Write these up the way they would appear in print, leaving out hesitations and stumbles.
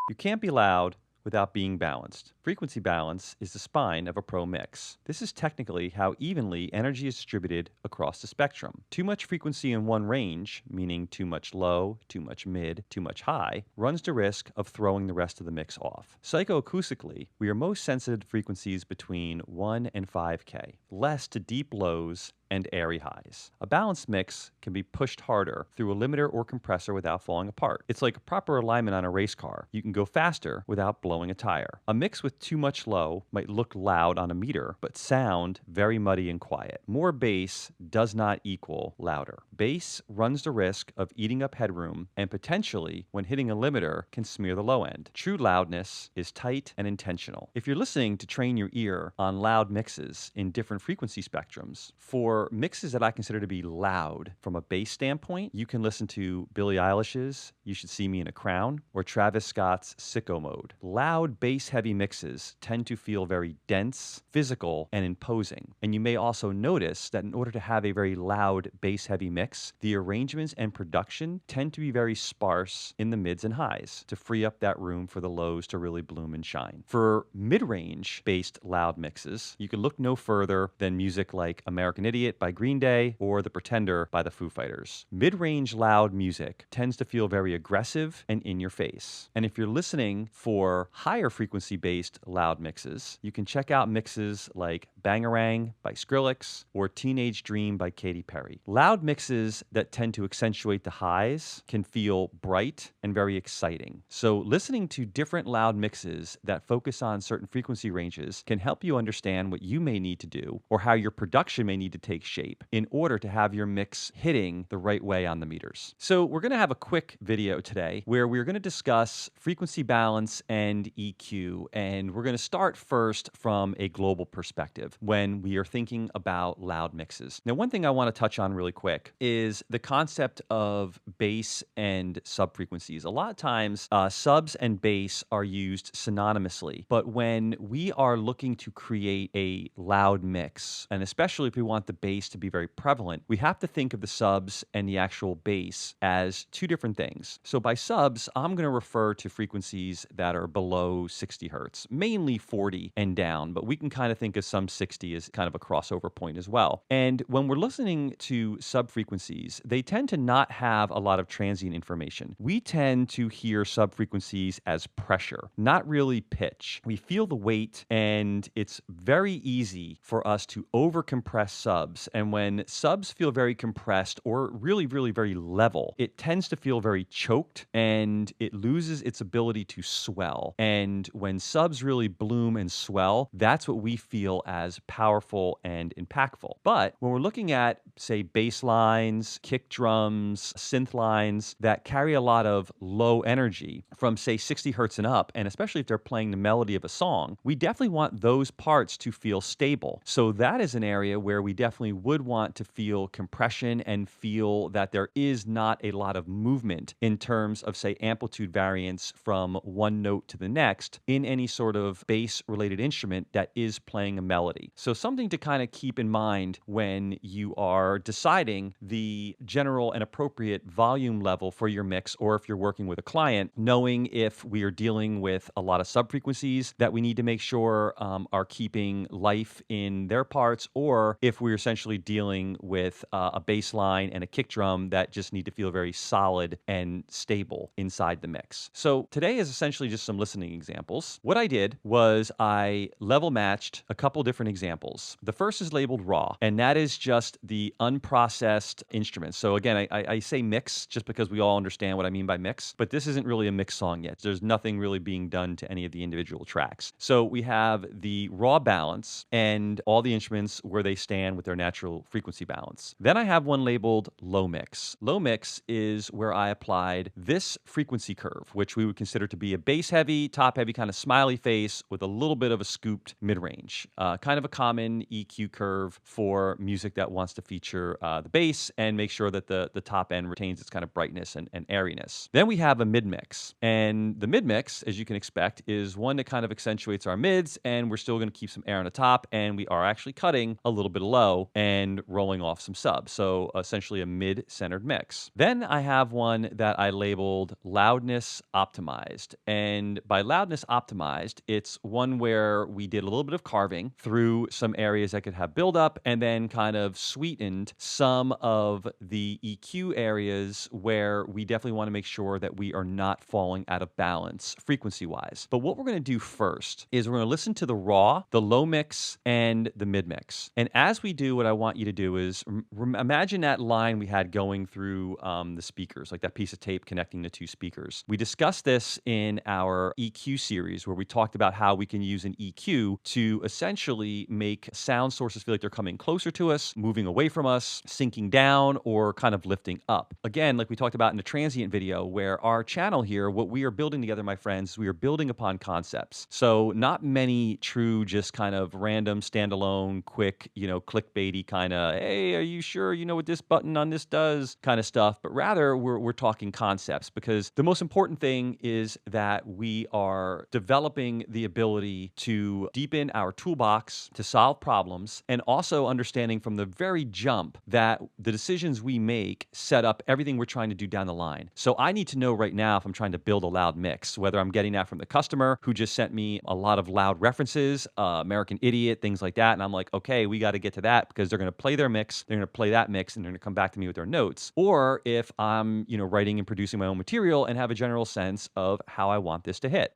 You can't be loud without being balanced. Frequency balance is the spine of a pro mix. This is technically how evenly energy is distributed across the spectrum. Too much frequency in one range, meaning too much low, too much mid, too much high, runs the risk of throwing the rest of the mix off. Psychoacoustically, we are most sensitive to frequencies between 1 and 5K, less to deep lows and airy highs. A balanced mix can be pushed harder through a limiter or compressor without falling apart. It's like a proper alignment on a race car. You can go faster without blowing a tire. A mix with too much low might look loud on a meter, but sound very muddy and quiet. More bass does not equal louder. Bass runs the risk of eating up headroom and potentially, when hitting a limiter, can smear the low end. True loudness is tight and intentional. If you're listening to train your ear on loud mixes in different frequency spectrums, for mixes that I consider to be loud from a bass standpoint, you can listen to Billie Eilish's You Should See Me in a Crown or Travis Scott's Sicko Mode. Loud bass-heavy mixes tend to feel very dense, physical, and imposing. And you may also notice that in order to have a very loud bass-heavy mix, the arrangements and production tend to be very sparse in the mids and highs to free up that room for the lows to really bloom and shine. For mid-range based loud mixes, you can look no further than music like American Idiot by Green Day or The Pretender by the Foo Fighters. Mid-range loud music tends to feel very aggressive and in your face. And if you're listening for higher frequency-based loud mixes, you can check out mixes like Bangarang by Skrillex or Teenage Dream by Katy Perry. Loud mixes that tend to accentuate the highs can feel bright and very exciting. So listening to different loud mixes that focus on certain frequency ranges can help you understand what you may need to do or how your production may need to take shape in order to have your mix hitting the right way on the meters. So we're going to have a quick video today where we're going to discuss frequency balance and EQ, and we're going to start first from a global perspective when we are thinking about loud mixes. Now, one thing I want to touch on really quick is the concept of bass and subfrequencies. A lot of times, subs and bass are used synonymously, but when we are looking to create a loud mix, and especially if we want the bass to be very prevalent, we have to think of the subs and the actual bass as two different things. So by subs, I'm going to refer to frequencies that are below 60 hertz, mainly 40 and down, but we can kind of think of some 60 as kind of a crossover point as well. And when we're listening to subfrequencies, they tend to not have a lot of transient information. We tend to hear subfrequencies as pressure, not really pitch. We feel the weight, and it's very easy for us to overcompress subs. And when subs feel very compressed or really, really very level, it tends to feel very choked and it loses its ability to swell. And when subs really bloom and swell, that's what we feel as powerful and impactful. But when we're looking at, say, bass lines, kick drums, synth lines that carry a lot of low energy from, say, 60 hertz and up, and especially if they're playing the melody of a song, we definitely want those parts to feel stable. So that is an area where we definitely would want to feel compression and feel that there is not a lot of movement in terms of, say, amplitude variance from one note to the next in any sort of bass-related instrument that is playing a melody. So something to kind of keep in mind when you are deciding the general and appropriate volume level for your mix, or if you're working with a client, knowing if we are dealing with a lot of subfrequencies that we need to make sure are keeping life in their parts, or if we're essentially dealing with a bass line and a kick drum that just need to feel very solid and stable inside the mix. So today is essentially just some listening examples. What I did was I level matched a couple different examples. The first is labeled raw, and that is just the unprocessed instruments. So again, I say mix just because we all understand what I mean by mix, but this isn't really a mix song yet. There's nothing really being done to any of the individual tracks. So we have the raw balance and all the instruments where they stand with their natural frequency balance. Then I have one labeled low mix. Low mix is where I applied this frequency curve, which we would consider to be a bass heavy, top heavy kind of smiley face with a little bit of a scooped mid-range. Kind of a common EQ curve for music that wants to feature the bass and make sure that the top end retains its kind of brightness and airiness. Then we have a mid-mix. And the mid-mix, as you can expect, is one that kind of accentuates our mids, and we're still going to keep some air on the top, and we are actually cutting a little bit low low and rolling off some subs. So essentially a mid-centered mix. Then I have one that I labeled Loudness Optimized. And by Loudness Optimized, it's one where we did a little bit of carving through some areas that could have buildup and then kind of sweetened some of the EQ areas where we definitely want to make sure that we are not falling out of balance frequency-wise. But what we're going to do first is we're going to listen to the raw, the low mix, and the mid mix. And as we do, what I want you to do is imagine that line we had going through the speakers, like that piece of tape connecting the two speakers. We discussed this in our EQ series where we talked about how we can use an EQ to essentially make sound sources feel like they're coming closer to us, moving away from us, sinking down, or kind of lifting up. Again, like we talked about in the transient video, where our channel here, what we are building together, my friends, we are building upon concepts. So not many true, just kind of random, standalone, quick, clickbaity kind of, hey, are you sure you know what this button on this does kind of stuff, but rather we're talking concepts, because the most important thing is that we are developing the ability to deepen our toolbox to solve problems, and also understanding from the very jump that the decisions we make set up everything we're trying to do down the line. So I need to know right now if I'm trying to build a loud mix, whether I'm getting that from the customer who just sent me a lot of loud references, American Idiot, things like that, and I'm like, okay, we got to get to that because they're going to play their mix, they're going to play that mix, and they're going to come back to me with their notes. Or if I'm, writing and producing my own material and have a general sense of how I want this to hit.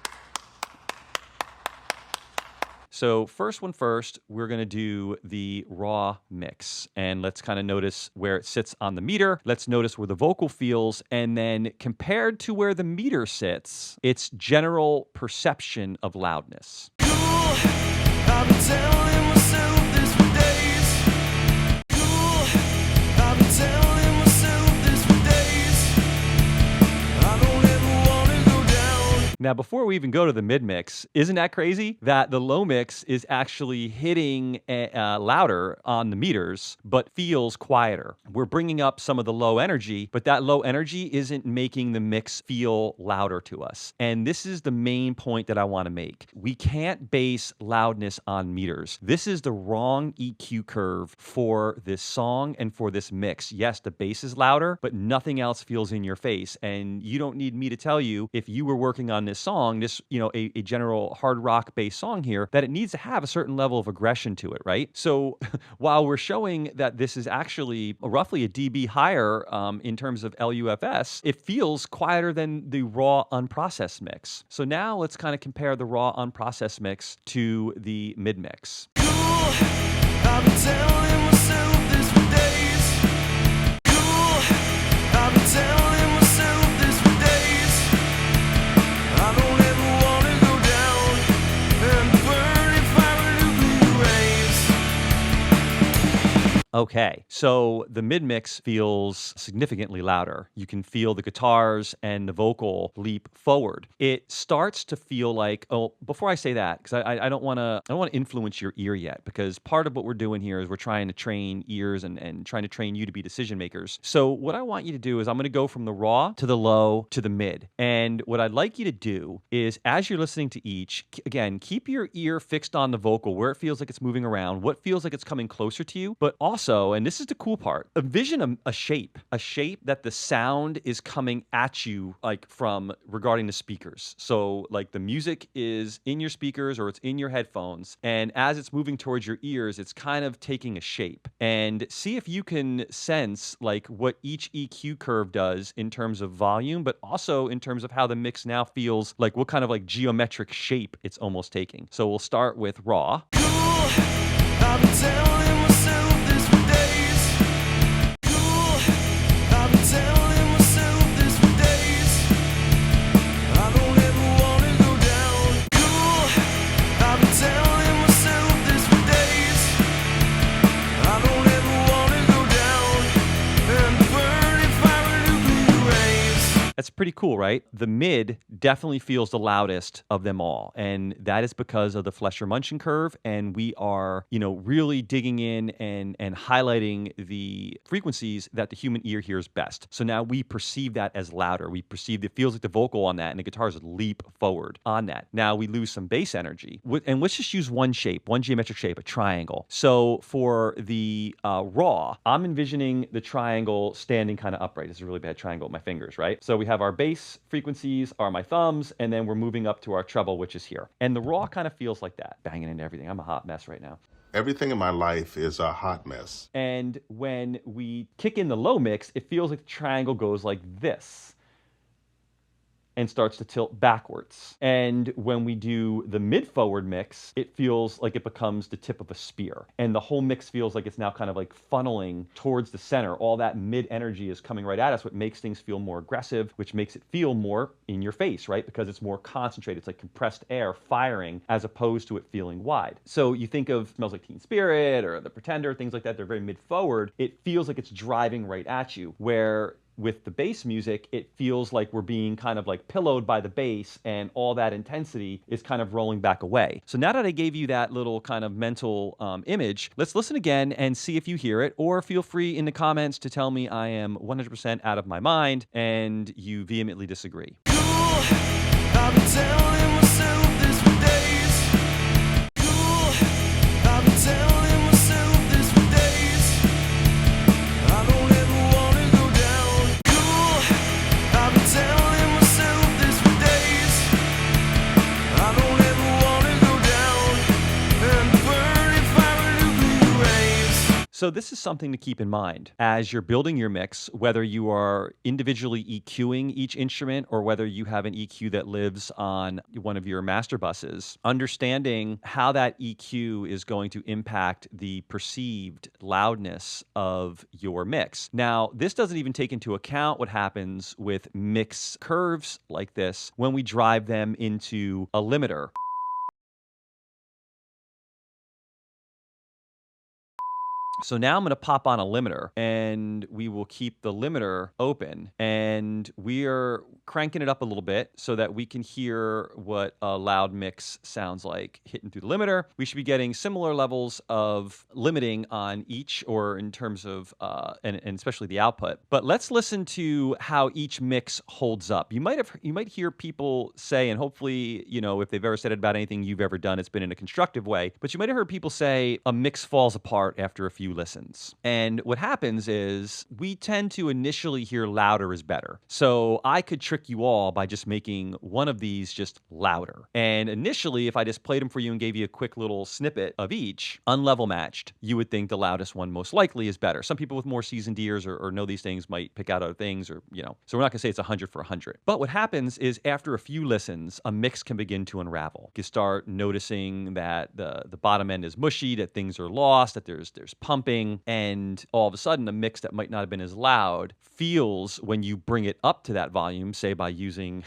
So first, we're going to do the raw mix, and let's kind of notice where it sits on the meter. Let's notice where the vocal feels, and then compared to where the meter sits, its general perception of loudness. I've been telling myself this for days. I've been telling myself this for days. I don't ever want to go down. Now, before we even go to the mid-mix, isn't that crazy? That the low mix is actually hitting louder on the meters, but feels quieter. We're bringing up some of the low energy, but that low energy isn't making the mix feel louder to us. And this is the main point that I want to make. We can't base loudness on meters. This is the wrong EQ curve for this song and for this mix. Yes, the bass is louder, but nothing else feels in your face. And you don't need me to tell you, if you were working on this song, a general hard rock based song here, that it needs to have a certain level of aggression to it, right? So while we're showing that this is actually roughly a dB higher in terms of LUFS, it feels quieter than the raw unprocessed mix. So now let's kind of compare the raw unprocessed mix to the mid mix. I've been telling myself this for days. I've been telling myself this for days. I don't ever want to go down and burn if I were nuclear waves. Okay, so the mid-mix feels significantly louder. You can feel the guitars and the vocal leap forward. It starts to feel like, before I say that, because I don't want to influence your ear yet, because part of what we're doing here is we're trying to train ears and trying to train you to be decision makers. So what I want you to do is I'm going to go from the raw to the low to the mid. And what I'd like you to do is, as you're listening to each, again, keep your ear fixed on the vocal, where it feels like it's moving around, what feels like it's coming closer to you, but also, and this is the cool part, envision a shape that the sound is coming at you, like from regarding the speakers. So like the music is in your speakers or it's in your headphones, and as it's moving towards your ears, it's kind of taking a shape. And see if you can sense like what each EQ curve does in terms of volume, but also in terms of how the mix now feels, like what kind of like geometric shape it's almost taking. So we'll start with raw. I've been telling myself this for days. I've been telling myself this for days. I don't ever want to go down. I've been telling myself this for days. I don't ever want to go down and burn if I were nuclear waves. That's pretty cool, right? The mid definitely feels the loudest of them all. And that is because of the FLETCHER-MUNSON curve. And we are, really digging in and highlighting the frequencies that the human ear hears best. So now we perceive that as louder. We perceive it feels like the vocal on that and the guitars leap forward on that. Now we lose some bass energy. And let's just use one shape, one geometric shape, a triangle. So for the raw, I'm envisioning the triangle standing kind of upright. It's a really bad triangle with my fingers, right? So we have our bass frequencies are my thumbs, and then we're moving up to our treble, which is here. And the raw kind of feels like that, banging into everything. I'm a hot mess right now. Everything in my life is a hot mess. And when we kick in the low mix, it feels like the triangle goes like this and starts to tilt backwards. And when we do the mid-forward mix, it feels like it becomes the tip of a spear. And the whole mix feels like it's now kind of like funneling towards the center. All that mid-energy is coming right at us, what makes things feel more aggressive, which makes it feel more in your face, right? Because it's more concentrated. It's like compressed air firing as opposed to it feeling wide. So you think of Smells Like Teen Spirit or The Pretender, things like that, they're very mid-forward. It feels like it's driving right at you, where with the bass music, it feels like we're being kind of like pillowed by the bass and all that intensity is kind of rolling back away. So now that I gave you that little kind of mental image, let's listen again and see if you hear it, or feel free in the comments to tell me I am 100% out of my mind and you vehemently disagree. I've been telling myself this for days. I've been telling myself this for days. I don't ever want to go down. I've been telling myself this for days. I don't ever want to go down and burn in fire nuclear rays. So this is something to keep in mind as you're building your mix, whether you are individually EQing each instrument or whether you have an EQ that lives on one of your master buses. Understanding how that EQ is going to impact the perceived loudness of your mix. Now, this doesn't even take into account what happens with mix curves like this when we drive them into a limiter. So now I'm going to pop on a limiter and we will keep the limiter open and we are cranking it up a little bit so that we can hear what a loud mix sounds like hitting through the limiter. We should be getting similar levels of limiting on each, or in terms of, and especially the output. But let's listen to how each mix holds up. You might hear people say, and hopefully, if they've ever said it about anything you've ever done, it's been in a constructive way, but you might have heard people say a mix falls apart after a few listens. And what happens is we tend to initially hear louder is better. So I could trick you all by just making one of these just louder. And initially, if I just played them for you and gave you a quick little snippet of each, unlevel matched, you would think the loudest one most likely is better. Some people with more seasoned ears or know these things might pick out other things, or, so we're not gonna say it's 100 for 100. But what happens is after a few listens, a mix can begin to unravel. You start noticing that the bottom end is mushy, that things are lost, that there's pumping, and all of a sudden a mix that might not have been as loud feels, when you bring it up to that volume, say by using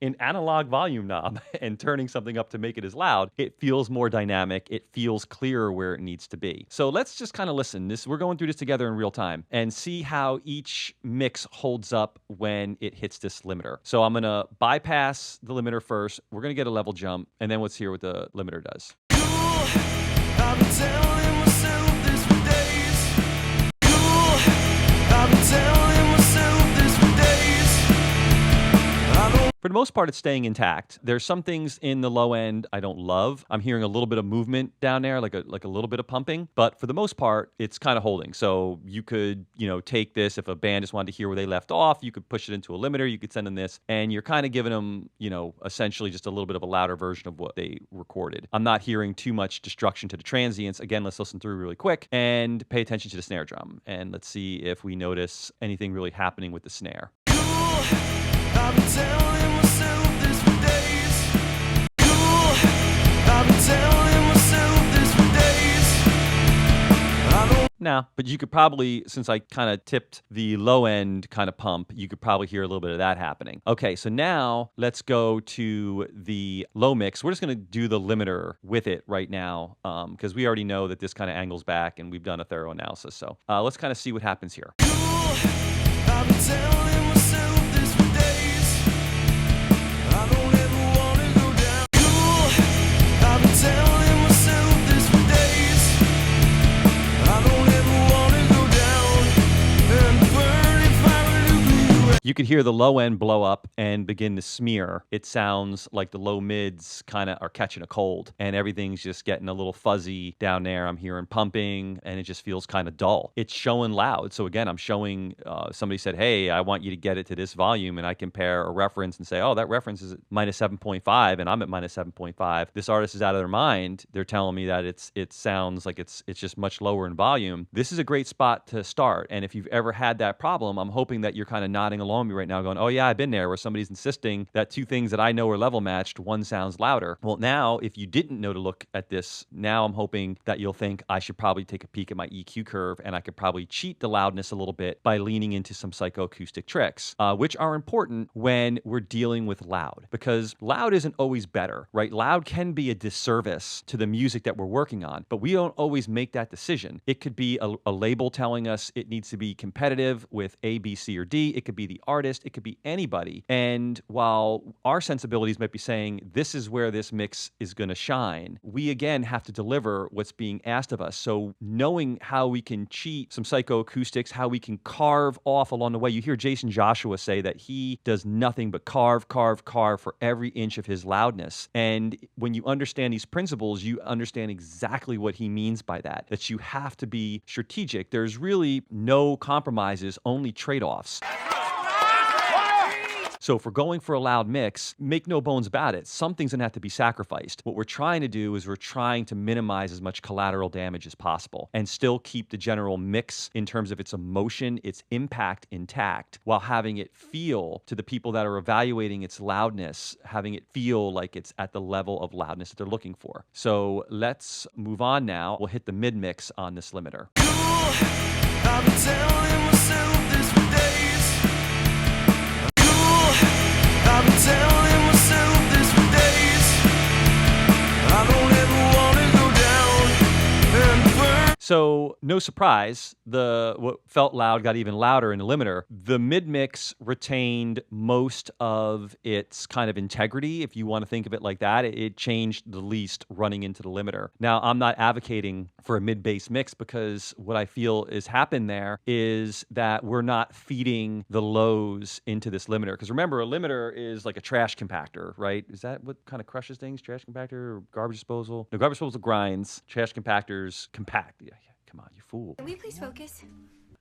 an analog volume knob and turning something up to make it as loud, it feels more dynamic, it feels clearer where it needs to be. So let's just kind of listen. We're going through this together in real time and see how each mix holds up when it hits this limiter. So I'm going to bypass the limiter first. We're going to get a level jump, and then let's hear what the limiter does. I've been telling myself this for days. I've been telling myself this for days. For the most part, it's staying intact. There's some things in the low end I don't love. I'm hearing a little bit of movement down there, like a little bit of pumping. But for the most part, it's kind of holding. So you could, take this, if a band just wanted to hear where they left off, you could push it into a limiter, you could send them this, and you're kind of giving them, essentially just a little bit of a louder version of what they recorded. I'm not hearing too much destruction to the transients. Again, let's listen through really quick and pay attention to the snare drum. And let's see if we notice anything really happening with the snare. I've been telling myself this for days. I've been telling myself this for days. Nah, but you could probably, since I kind of tipped the low end kind of pump, you could probably hear a little bit of that happening. Okay, so now let's go to the low mix. We're just going to do the limiter with it right now, because we already know that this kind of angles back and we've done a thorough analysis. So let's kind of see what happens here. I've been telling myself this for days. You could hear the low end blow up and begin to smear. It sounds like the low mids kind of are catching a cold and everything's just getting a little fuzzy down there. I'm hearing pumping and it just feels kind of dull. It's showing loud. So again, I'm showing, somebody said, hey, I want you to get it to this volume, and I compare a reference and say, oh, that reference is at minus 7.5 and I'm at minus 7.5. This artist is out of their mind. They're telling me that it sounds like it's just much lower in volume. This is a great spot to start. And if you've ever had that problem, I'm hoping that you're kind of nodding along me right now going, oh yeah, I've been there, where somebody's insisting that two things that I know are level matched, one sounds louder. Well, now if you didn't know to look at this, now I'm hoping that you'll think I should probably take a peek at my EQ curve, and I could probably cheat the loudness a little bit by leaning into some psychoacoustic tricks, which are important when we're dealing with loud, because loud isn't always better, right? Loud can be a disservice to the music that we're working on, but we don't always make that decision. It could be a label telling us it needs to be competitive with A, B, C, or D. It could be the artist. It could be anybody. And while our sensibilities might be saying this is where this mix is going to shine, we again have to deliver what's being asked of us. So knowing how we can cheat some psychoacoustics, how we can carve off along the way. You hear Jason Joshua say that he does nothing but carve for every inch of his loudness. And when you understand these principles, you understand exactly what he means by that you have to be strategic. There's really no compromises, only trade-offs. So if we're going for a loud mix, make no bones about it, something's going to have to be sacrificed. What we're trying to do is we're trying to minimize as much collateral damage as possible and still keep the general mix in terms of its emotion, its impact intact, while having it feel to the people that are evaluating its loudness, having it feel like it's at the level of loudness that they're looking for. So let's move on now. We'll hit the mid-mix on this limiter. I've been telling myself this for days. I've been telling myself this for days. I don't ever want to go down and burn. So no surprise, what felt loud got even louder in the limiter. The mid-mix retained most of its kind of integrity, if you want to think of it like that. It changed the least running into the limiter. Now, I'm not advocating for a mid-bass mix, because what I feel is happened there is that we're not feeding the lows into this limiter. Because remember, a limiter is like a trash compactor, right? Is that what kind of crushes things? Trash compactor or garbage disposal? No, garbage disposal grinds. Trash compactors compact. Yeah, come on, you fool. Can we please focus?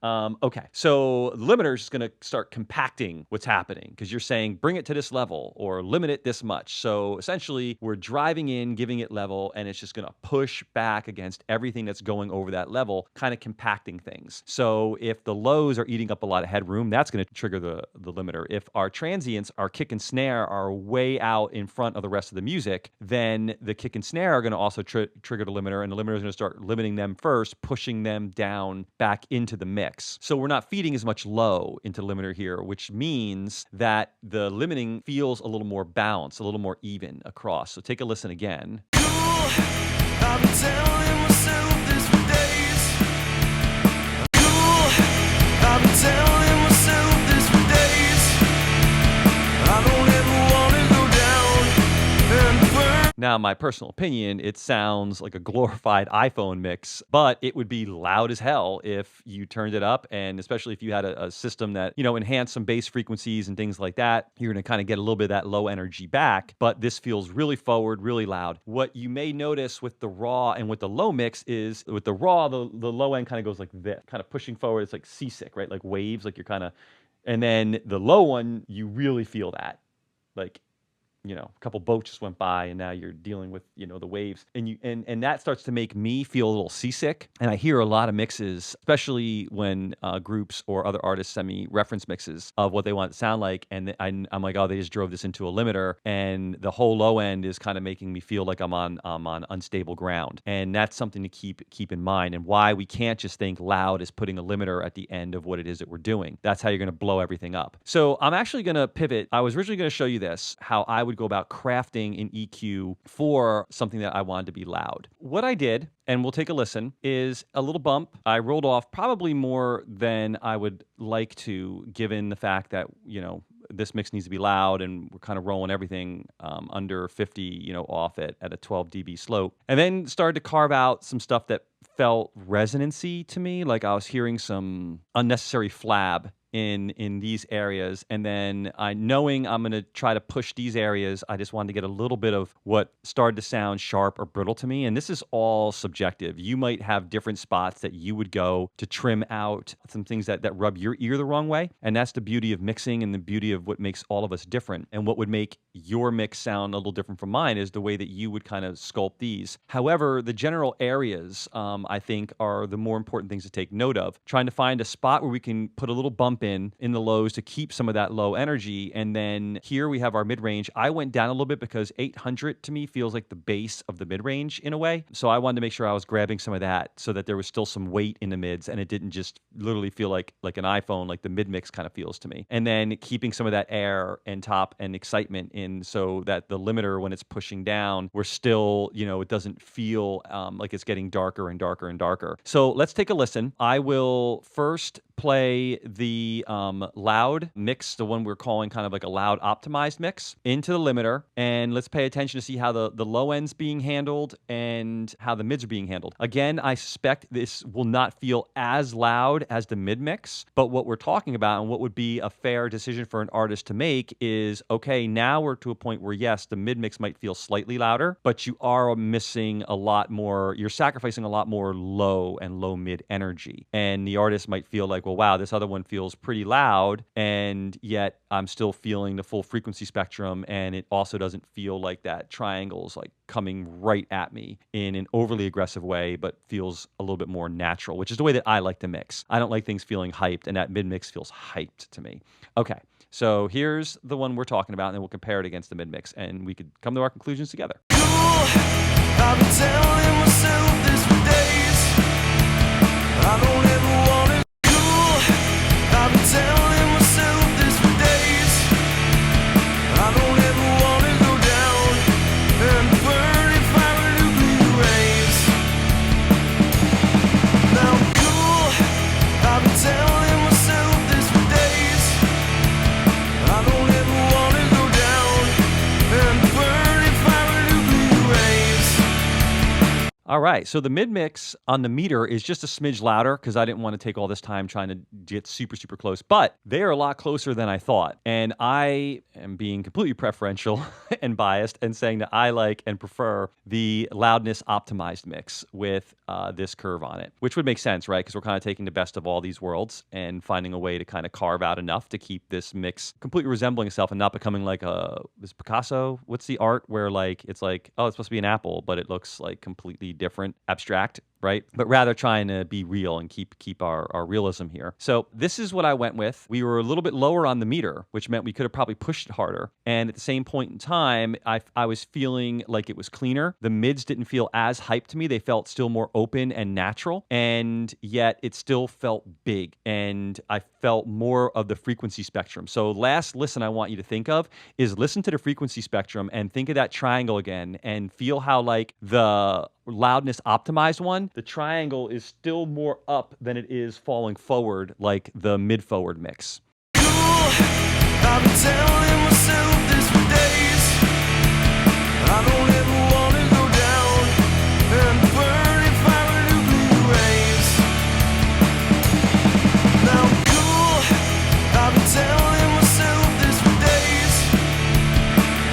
Okay, so the limiter is going to start compacting what's happening, because you're saying bring it to this level or limit it this much. So essentially, we're driving in, giving it level, and it's just going to push back against everything that's going over that level, kind of compacting things. So if the lows are eating up a lot of headroom, that's going to trigger the limiter. If our transients, our kick and snare, are way out in front of the rest of the music, then the kick and snare are going to also trigger the limiter, and the limiter is going to start limiting them first, pushing them down back into the mix. So we're not feeding as much low into the limiter here, which means that the limiting feels a little more balanced, a little more even across. So take a listen again. I've been telling myself this for days. I've been telling myself this for days. I don't ever want to go down and burn. Now, my personal opinion, it sounds like a glorified iPhone mix, but it would be loud as hell if you turned it up, and especially if you had a system that, enhanced some bass frequencies and things like that. You're going to kind of get a little bit of that low energy back, but this feels really forward, really loud. What you may notice with the raw and with the low mix is, with the raw, the low end kind of goes like this, kind of pushing forward. It's like seasick, right? Like waves, like you're kind of, and then the low one, you really feel that. Like, a couple boats just went by and now you're dealing with, the waves, and that starts to make me feel a little seasick. And I hear a lot of mixes, especially when groups or other artists send me reference mixes of what they want it to sound like. And I'm like, oh, they just drove this into a limiter, and the whole low end is kind of making me feel like I'm on unstable ground. And that's something to keep in mind, and why we can't just think loud is putting a limiter at the end of what it is that we're doing. That's how you're going to blow everything up. So I'm actually going to pivot. I was originally going to show you this, how I would go about crafting an EQ for something that I wanted to be loud. What I did, and we'll take a listen, is a little bump. I rolled off probably more than I would like to, given the fact that, this mix needs to be loud, and we're kind of rolling everything under 50, off at a 12 dB slope. And then started to carve out some stuff that felt resonancy to me, like I was hearing some unnecessary flab in these areas, and then knowing I'm going to try to push these areas, I just wanted to get a little bit of what started to sound sharp or brittle to me. And this is all subjective. You might have different spots that you would go to trim out some things that rub your ear the wrong way. And that's the beauty of mixing and the beauty of what makes all of us different. And what would make your mix sound a little different from mine is the way that you would kind of sculpt these. However, the general areas, I think, are the more important things to take note of. Trying to find a spot where we can put a little bump in the lows to keep some of that low energy. And then here we have our mid-range. I went down a little bit because 800 to me feels like the base of the mid-range in a way. So I wanted to make sure I was grabbing some of that so that there was still some weight in the mids and it didn't just literally feel like an iPhone, like the mid-mix kind of feels to me. And then keeping some of that air and top and excitement in so that the limiter, when it's pushing down, we're still, it doesn't feel like it's getting darker and darker and darker. So let's take a listen. I will first play the loud mix, the one we're calling kind of like a loud optimized mix, into the limiter, and let's pay attention to see how the low end's being handled and how the mids are being handled. Again, I suspect this will not feel as loud as the mid mix, but what we're talking about and what would be a fair decision for an artist to make is, okay, now we're to a point where yes, the mid mix might feel slightly louder, but you are missing a lot more, you're sacrificing a lot more low and low mid energy. And the artist might feel like, well, wow, this other one feels pretty loud, and yet I'm still feeling the full frequency spectrum, and it also doesn't feel like that triangle's like coming right at me in an overly aggressive way, but feels a little bit more natural, which is the way that I like to mix. I don't like things feeling hyped, and that mid-mix feels hyped to me. Okay, so here's the one we're talking about, and then we'll compare it against the mid-mix, and we could come to our conclusions together. I've been telling myself this for days. I don't ever want it cool. I've been telling myself this for days. I don't ever want to go down and burn in fire nuclear rays. Now I'm cool. I've been telling myself this for days. I don't ever want to go down and burn in fire nuclear rays. All right, so the mid-mix on the meter is just a smidge louder because I didn't want to take all this time trying to get super, super close. But they are a lot closer than I thought. And I am being completely preferential and biased and saying that I like and prefer the loudness optimized mix with this curve on it, which would make sense, right? Because we're kind of taking the best of all these worlds and finding a way to kind of carve out enough to keep this mix completely resembling itself and not becoming like this Picasso. What's the art where like it's like, oh, it's supposed to be an apple, but it looks like completely different, abstract, right? But rather trying to be real and keep our realism here. So this is what I went with. We were a little bit lower on the meter, which meant we could have probably pushed it harder. And at the same point in time, I was feeling like it was cleaner. The mids didn't feel as hyped to me. They felt still more open and natural. And yet it still felt big. And I felt more of the frequency spectrum. So last listen I want you to think of is listen to the frequency spectrum and think of that triangle again and feel how like the loudness optimized one, the triangle is still more up than it is falling forward like the mid-forward mix. Cool. I've been telling myself this for days. I don't ever want to go down and burn in fire nuclear rays. Now I'm cool. I've been telling myself this for days.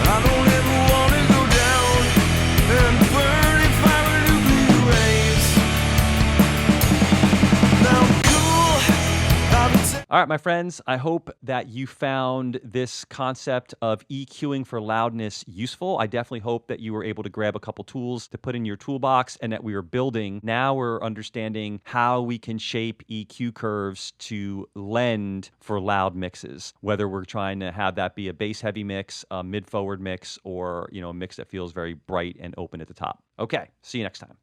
I don't ever want to go down and burn in fire nuclear rays. Now I'm cool. I've been All right, my friends, I hope that you found this concept of EQing for loudness useful. I definitely hope that you were able to grab a couple tools to put in your toolbox and that we are building. Now we're understanding how we can shape EQ curves to lend for loud mixes, whether we're trying to have that be a bass heavy mix, a mid forward mix, or a mix that feels very bright and open at the top. Okay, see you next time.